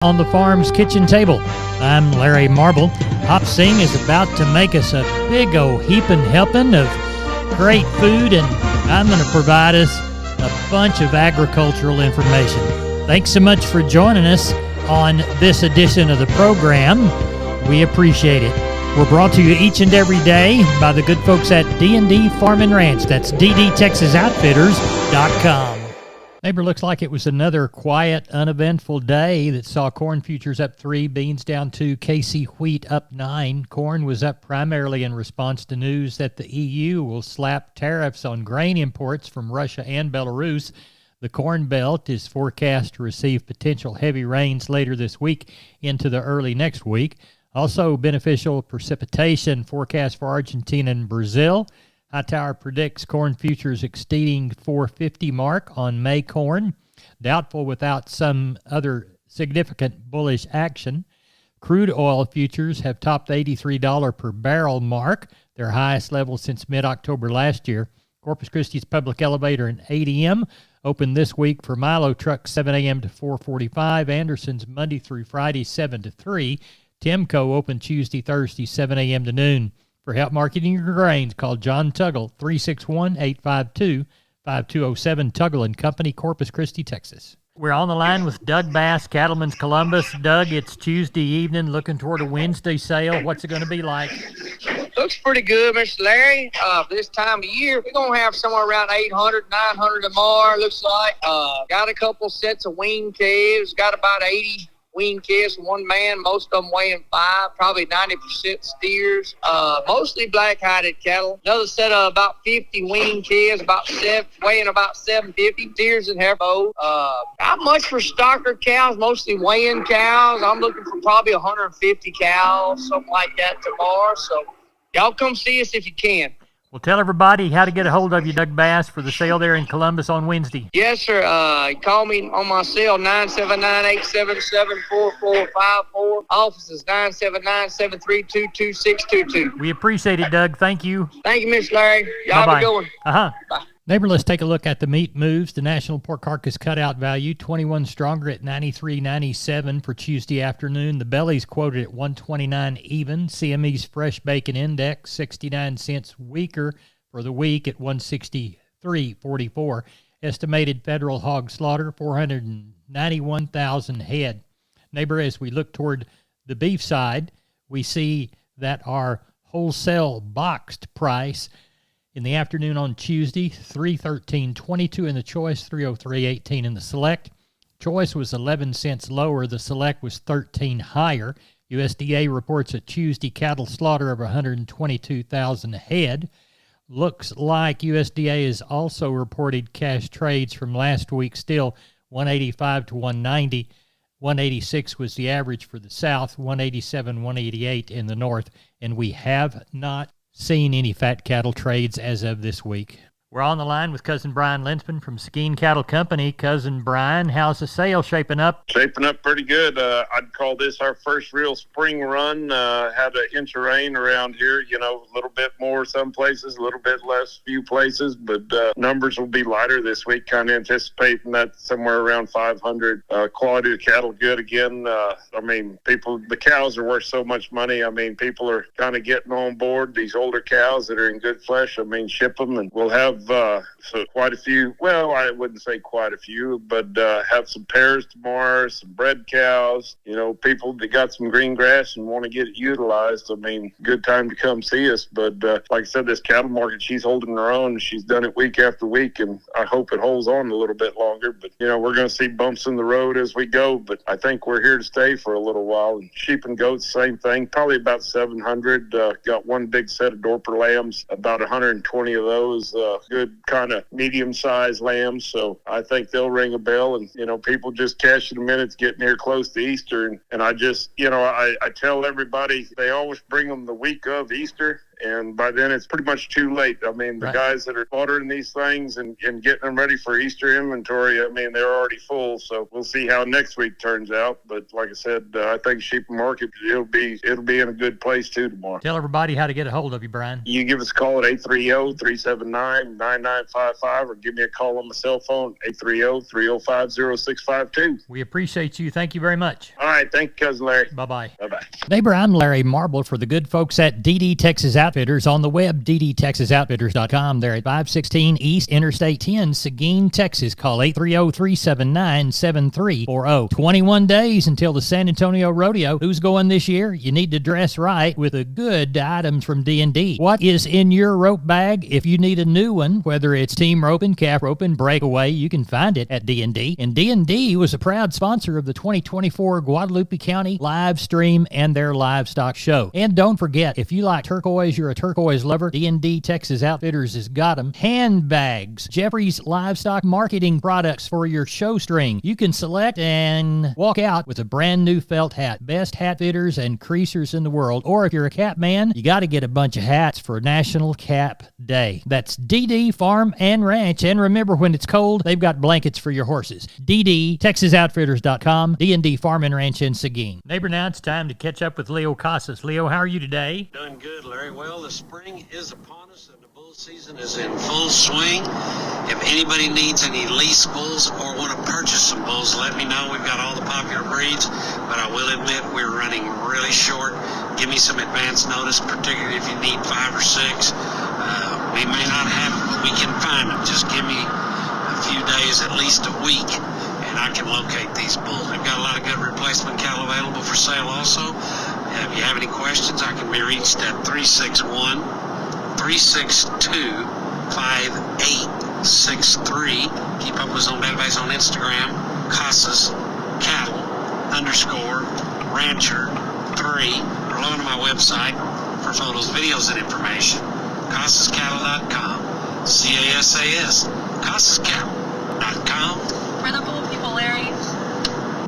On the farm's kitchen table. I'm Larry Marble. Hop Sing is about to make us a big old heaping helping of great food, and I'm going to provide us a bunch of agricultural information. Thanks so much for joining us on this edition of the program. We appreciate it. We're brought to you each and every day by the good folks at D&D Farm and Ranch. That's ddtexasoutfitters.com. Neighbor, looks like it was another quiet, uneventful day that saw corn futures up 3, beans down 2, KC wheat up 9. Corn was up primarily in response to news that the EU will slap tariffs on grain imports from Russia and Belarus. The Corn Belt is forecast to receive potential heavy rains later this week into the early next week. Also, beneficial precipitation forecast for Argentina and Brazil. Hightower predicts corn futures exceeding 450 mark on May corn. Doubtful without some other significant bullish action. Crude oil futures have topped the $83 per barrel mark, their highest level since mid-October last year. Corpus Christi's Public Elevator and ADM opened this week for Milo trucks 7 a.m. to 4:45. Anderson's Monday through Friday 7 to 3. Timco opened Tuesday, Thursday 7 a.m. to noon. For help marketing your grains, call John Tuggle, 361-852-5207, Tuggle & Company, Corpus Christi, Texas. We're on the line with Doug Bass, Cattleman's Columbus. Doug, it's Tuesday evening, looking toward a Wednesday sale. What's it going to be like? Looks pretty good, Mr. Larry. This time of year, we're going to have somewhere around 800, 900 tomorrow, looks like. Got a couple sets of wean calves, got about 80 wean calves from one man, most of them weighing 5, probably 90% steers, mostly black-hided cattle. Another set of about 50 wean calves, weighing about 750, steers and heifer. Not much for stocker cows, mostly weighing cows. I'm looking for probably 150 cows, something like that tomorrow. So y'all come see us if you can. Well, tell everybody how to get a hold of you, Doug Bass, for the sale there in Columbus on Wednesday. Yes, sir. Call me on my cell, 979-877-4454. Office is 979-732-2622. We appreciate it, Doug. Thank you. Thank you, Miss Larry. Y'all have a good one. Uh-huh. Bye. Neighbor, let's take a look at the meat moves. The national pork carcass cutout value, 21 stronger at $93.97 for Tuesday afternoon. The belly's quoted at $129 even. CME's fresh bacon index, 69 cents weaker for the week at $163.44. Estimated federal hog slaughter, 491,000 head. Neighbor, as we look toward the beef side, we see that our wholesale boxed price in the afternoon on Tuesday, $313.22 in the choice, $303.18 in the select. Choice was 11 cents lower. The select was 13 higher. USDA reports a Tuesday cattle slaughter of 122,000 head. Looks like USDA has also reported cash trades from last week, still 185 to 190. 186 was the average for the South, 187, 188 in the North, and we have not seen any fat cattle trades as of this week. We're on the line with Cousin Brian Lensman from Skeen Cattle Company. Cousin Brian, how's the sale shaping up? Shaping up pretty good. I'd call this our first real spring run. Had an inch of rain around here, a little bit more some places, a little bit less few places, but numbers will be lighter this week, kind of anticipating that somewhere around 500. Quality of cattle good again. The cows are worth so much money. People are kind of getting on board. These older cows that are in good flesh, ship them, and we'll have quite a few, well, I wouldn't say quite a few, but have some pairs tomorrow, some bred cows, people that got some green grass and want to get it utilized. Good time to come see us. But like I said, this cattle market, she's holding her own. She's done it week after week, and I hope it holds on a little bit longer. But, we're going to see bumps in the road as we go, but I think we're here to stay for a little while. And sheep and goats, same thing, probably about 700. Got one big set of Dorper lambs, about 120 of those. Good kind of medium-sized lambs, so I think they'll ring a bell, and people just cashing them in. It's getting here close to Easter, and I just I tell everybody they always bring them the week of Easter, and by then it's pretty much too late. I mean, the guys that are ordering these things and getting them ready for Easter inventory, I mean, they're already full. So we'll see how next week turns out. But like I said, I think Sheep Market, it'll be in a good place too tomorrow. Tell everybody how to get a hold of you, Brian. You give us a call at 830-379-9955 or give me a call on my cell phone, 830-305-0652. We appreciate you. Thank you very much. All right. Thank you, Cousin Larry. Bye-bye. Bye-bye. Neighbor, I'm Larry Marble for the good folks at DD Texas Outfitters. On the web, ddtexasoutfitters.com. They're at 516 East Interstate 10, Seguin, Texas. Call 830-379-7340. 21 days until the San Antonio Rodeo. Who's going this year? You need to dress right with the good items from D&D. What is in your rope bag? If you need a new one, whether it's team roping, calf roping, breakaway, you can find it at D&D. And D&D was a proud sponsor of the 2024 Guadalupe County live stream and their livestock show. And don't forget, if you like turquoise, you're a turquoise lover, D&D Texas Outfitters has got them. Handbags, Jeffrey's livestock marketing products for your show string. You can select and walk out with a brand new felt hat. Best hat fitters and creasers in the world. Or if you're a cap man, you got to get a bunch of hats for National Cap Day. That's DD Farm and Ranch. And remember, when it's cold, they've got blankets for your horses. DDTexasOutfitters.com, D&D Farm and Ranch in Seguin. Neighbor, now it's time to catch up with Leo Casas. Leo, how are you today? Doing good, Larry. Well, the spring is upon us and the bull season is in full swing. If anybody needs any lease bulls or want to purchase some bulls, let me know. We've got all the popular breeds, but I will admit we're running really short. Give me some advance notice, particularly if you need 5 or 6. We may not have them, but we can find them. Just give me a few days, at least a week, and I can locate these bulls. We've got a lot of good replacement cattle available for sale also. If you have any questions, I can be reached at 361-362-5863. Keep up with us on database on Instagram, Casas Cattle _Rancher3. Or log on to my website for photos, videos, and information. CasasCattle.com. CASAS. CasasCattle.com. For the bull people, Larry.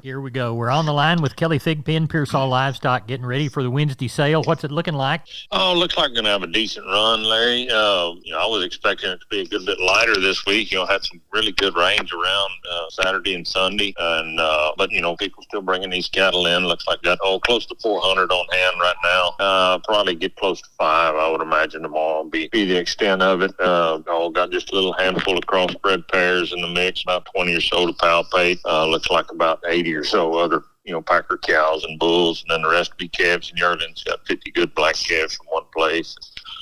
Here we go. We're on the line with Kelly Thigpen, Pearsall Livestock, getting ready for the Wednesday sale. What's it looking like? Oh, looks like we're going to have a decent run, Larry. I was expecting it to be a good bit lighter this week. Had some really good rains around Saturday and Sunday. But people still bringing these cattle in. Looks like got close to 400 on hand right now. Probably get close to 5, I would imagine, tomorrow be the extent of it. Got just a little handful of crossbred pairs in the mix, about 20 or so to palpate. Looks like about 80 or so other packer cows and bulls, and then the rest be calves and yearlings. Got 50 good black calves from one place,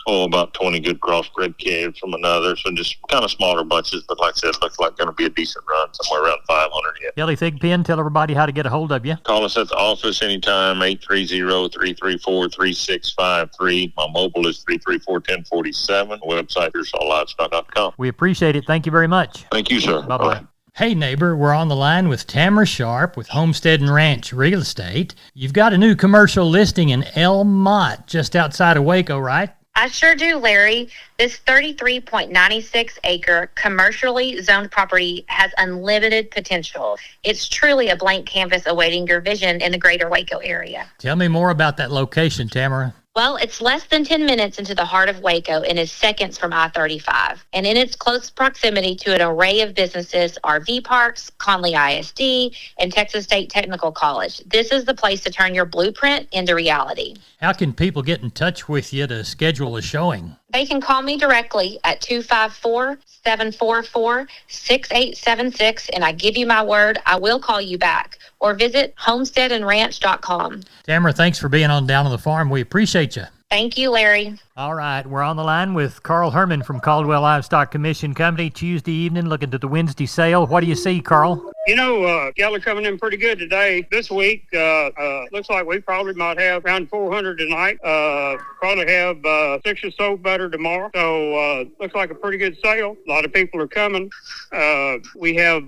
about 20 good crossbred calves from another. So just kind of smaller bunches, but like I said, looks like going to be a decent run, somewhere around 500 yet. Kelly Thigpen, tell everybody how to get a hold of you. Call us at the office anytime, 830-334-3653. My mobile is 334-1047. Website, PearsallLivestock.com. We appreciate it. Thank you very much. Thank you, sir. Bye-bye. Hey, neighbor, we're on the line with Tamara Sharp with Homestead and Ranch Real Estate. You've got a new commercial listing in El Mott, just outside of Waco, right? I sure do, Larry. This 33.96-acre commercially zoned property has unlimited potential. It's truly a blank canvas awaiting your vision in the greater Waco area. Tell me more about that location, Tamara. Well, it's less than 10 minutes into the heart of Waco and is seconds from I-35. And in its close proximity to an array of businesses, RV parks, Conley ISD, and Texas State Technical College, this is the place to turn your blueprint into reality. How can people get in touch with you to schedule a showing? They can call me directly at 254-744-6876, and I give you my word, I will call you back. Or visit homesteadandranch.com. Tamara, thanks for being on Down on the Farm. We appreciate you. Thank you, Larry. All right, we're on the line with Carl Herman from Caldwell Livestock Commission Company. Tuesday evening, looking at the Wednesday sale. What do you see, Carl? Cattle coming in pretty good today. This week, looks like we probably might have around 400 tonight. Probably have 6 or so better tomorrow. So, looks like a pretty good sale. A lot of people are coming. We have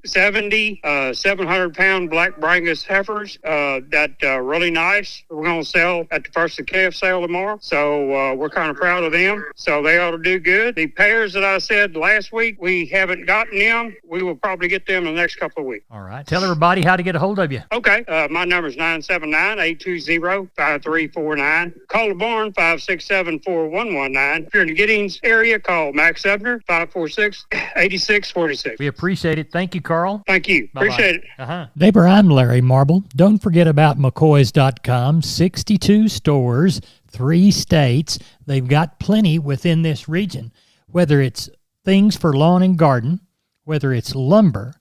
70 700-pound black Brangus heifers that really nice. We're going to sell at the first of calf sale tomorrow. So, we're kind of proud of them. So they ought to do good. The pairs that I said last week, we haven't gotten them. We will probably get them in the next couple of weeks. All right. Tell everybody how to get a hold of you. Okay. My number is 979-820-5349. Call the barn, 567-4119. If you're in the Giddings area, call Max Ebner, 546-8646. We appreciate it. Thank you, Carl. Thank you. Bye-bye. Appreciate it. Neighbor, I'm Larry Marble. Don't forget about McCoys.com. 62 stores, 3 states. They've got plenty within this region, whether it's things for lawn and garden, whether it's lumber,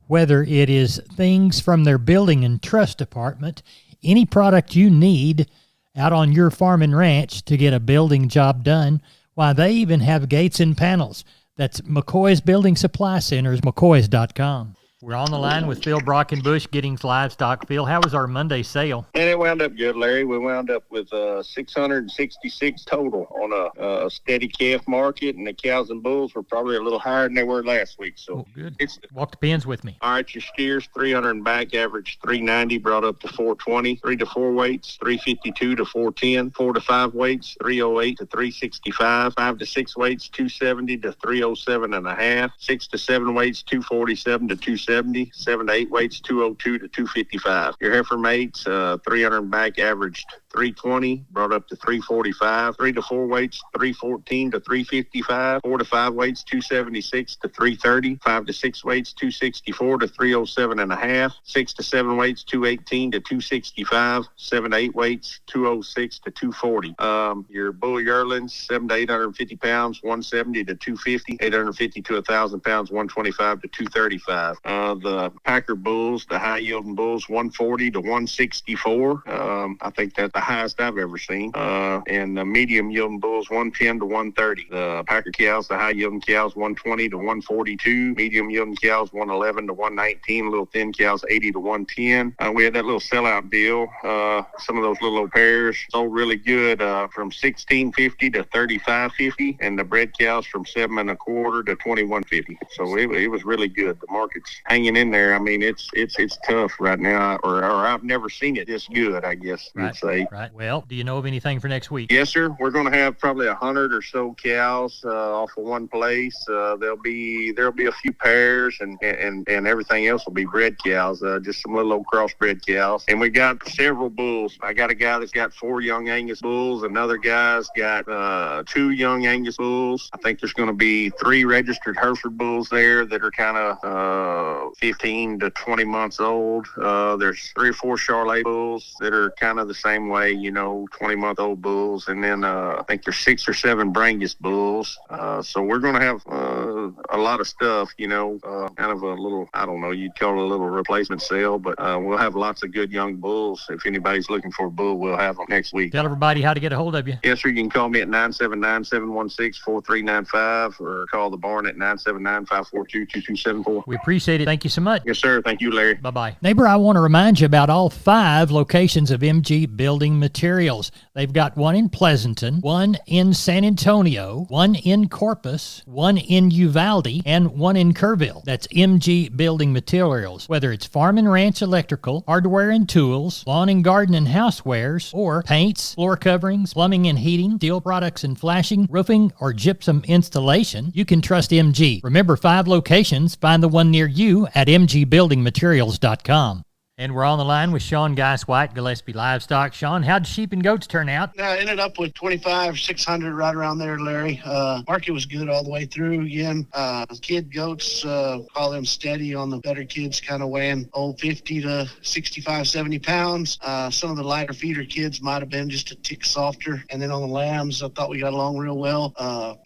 whether it is things from their building and trust department, any product you need out on your farm and ranch to get a building job done. Why, they even have gates and panels. That's McCoy's Building Supply Centers, McCoys.com. We're on the line with Phil Brockenbush, Giddings Livestock. Phil, how was our Monday sale? And it wound up good, Larry. We wound up with 666 total on a steady calf market, and the cows and bulls were probably a little higher than they were last week. So good. Walk the pens with me. All right, your steers, 300 and back, average 390, brought up to 420. 3 to 4 weights, 352 to 410. 4 to 5 weights, 308 to 365. 5 to 6 weights, 270 to 307 and a half. 6 to 7 weights, 247 to 270. 7 to 8 weights, 202 to 255. Your heifer mates, 300 and back, averaged 320, brought up to 345. 3 to 4 weights, 314 to 355. 4 to 5 weights, 276 to 330. 5 to 6 weights, 264 to 307 and a half. 6 to 7 weights, 218 to 265. 7 to 8 weights, 206 to 240. Your bull yearlings, 7 to 850 pounds, 170 to 250. 850 to 1,000 pounds, 125 to 235. The Packer bulls, the high yielding bulls, 140 to 164. I think that's the highest I've ever seen. And the medium yielding bulls, 110 to 130. The Packer cows, the high yielding cows, 120 to 142. Medium yielding cows, 111 to 119. Little thin cows, 80 to 110. We had that little sellout deal. Some of those little old pairs sold really good, from 1650 to 3550, and the bred cows from 7 1/4 to 2150. So it was really good. The market's hanging in there. I mean, it's tough right now, or I've never seen it this good, I guess you'd say. Right. Well, do you know of anything for next week? Yes, sir. We're going to have probably 100 or so cows off of one place. There'll be a few pairs, and everything else will be bred cows. Just some little old crossbred cows. And we got several bulls. I got a guy that's got 4 young Angus bulls. Another guy's got 2 young Angus bulls. I think there's going to be 3 registered Hereford bulls there that are kind of 15 to 20 months old. There's 3 or 4 Charolais bulls that are kind of the same way, 20-month-old bulls. And then I think there's 6 or 7 Brangus bulls. So we're going to have a lot of stuff, kind of a little, I don't know, you'd call it a little replacement sale, but we'll have lots of good young bulls. If anybody's looking for a bull, we'll have them next week. Tell everybody how to get a hold of you. Yes, sir. You can call me at 979-716-4395 or call the barn at 979-542-2274. We appreciate it. Thank you so much. Yes, sir. Thank you, Larry. Bye-bye. Neighbor, I want to remind you about all 5 locations of MG Building Materials. They've got one in Pleasanton, one in San Antonio, one in Corpus, one in Uvalde, and one in Kerrville. That's MG Building Materials. Whether it's farm and ranch electrical, hardware and tools, lawn and garden and housewares, or paints, floor coverings, plumbing and heating, steel products and flashing, roofing, or gypsum installation, you can trust MG. Remember, 5 locations. Find the one near you at mgbuildingmaterials.com. And we're on the line with Sean Geis-White, Gillespie Livestock. Sean, how'd sheep and goats turn out? I ended up with 600 right around there, Larry. Market was good all the way through again. Kid goats, call them steady on the better kids, kind of weighing 50 to 65, 70 pounds. Some of the lighter feeder kids might have been just a tick softer. And then on the lambs, I thought we got along real well.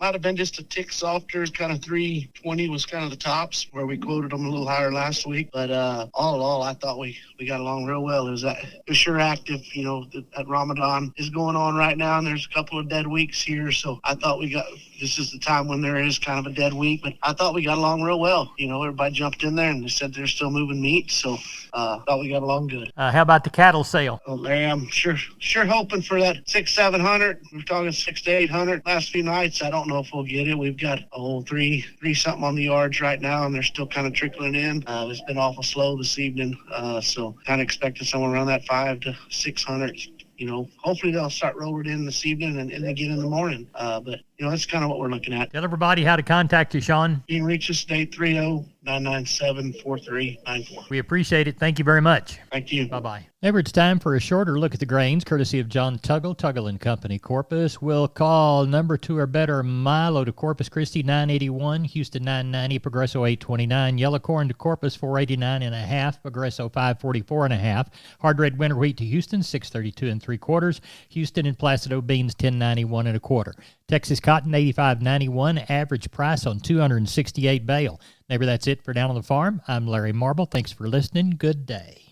Might have been just a tick softer, kind of 320 was kind of the tops where we quoted them a little higher last week. But all in all, I thought we got along real well. It was sure active. That Ramadan is going on right now, and there's a couple of dead weeks here. So I thought this is the time when there is kind of a dead week, but I thought we got along real well. Everybody jumped in there and they said they're still moving meat. So thought we got along good. How about the cattle sale? Oh, Larry, I'm sure hoping for that 600-700. We're talking 600 to 800 last few nights. I don't know if we'll get it. We've got three something on the yards right now, and they're still kind of trickling in. It's been awful slow this evening. So kind of expected somewhere around that 500 to 600 hopefully they'll start rolling in this evening and again in the morning. But that's kind of what we're looking at. Tell everybody how to contact you, Sean. You can reach us at 830-997-4394. We appreciate it. Thank you very much. Thank you. Bye-bye. Neighbor, it's time for a shorter look at the grains, courtesy of John Tuggle & Company, Corpus. We'll call number 2 or better Milo to Corpus Christi, $9.81, Houston $9.90, Progresso $8.29, yellow corn to Corpus $4.89.5, Progresso $5.44.5, hard red winter wheat to Houston $6.32 3/4, Houston and Placido beans $10.91 1/4. Texas cotton $85.91, average price on 268 bale. Neighbor, that's it for Down on the Farm. I'm Larry Marble. Thanks for listening. Good day.